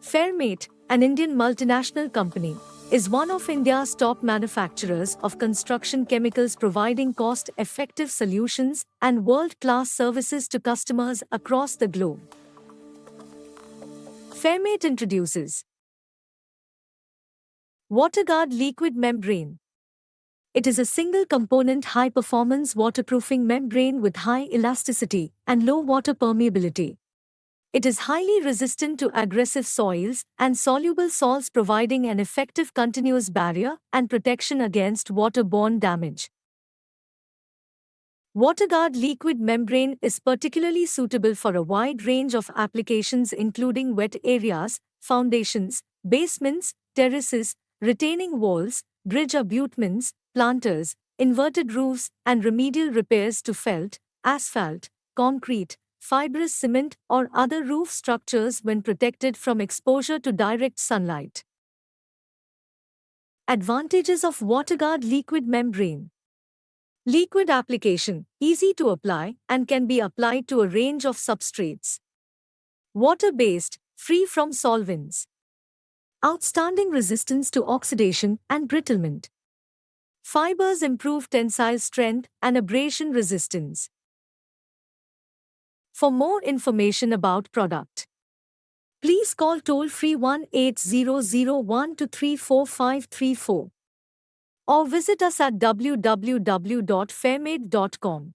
Fairmate, an Indian multinational company, is one of India's top manufacturers of construction chemicals, providing cost-effective solutions and world-class services to customers across the globe. Fairmate introduces WATERGUARD Liquid Membrane. It is a single-component high-performance waterproofing membrane with high elasticity and low water permeability. It is highly resistant to aggressive soils and soluble salts, providing an effective continuous barrier and protection against waterborne damage. WATERGUARD Liquid Membrane is particularly suitable for a wide range of applications, including wet areas, foundations, basements, terraces, retaining walls, bridge abutments, planters, inverted roofs, and remedial repairs to felt, asphalt, concrete, fibrous cement, or other roof structures when protected from exposure to direct sunlight. Advantages of WATERGUARD Liquid Membrane. Liquid application, easy to apply and can be applied to a range of substrates. Water-based, free from solvents. Outstanding resistance to oxidation and brittlement. Fibers improve tensile strength and abrasion resistance. For more information about product, please call toll-free 1-8001-234534 or visit us at www.fairmate.com.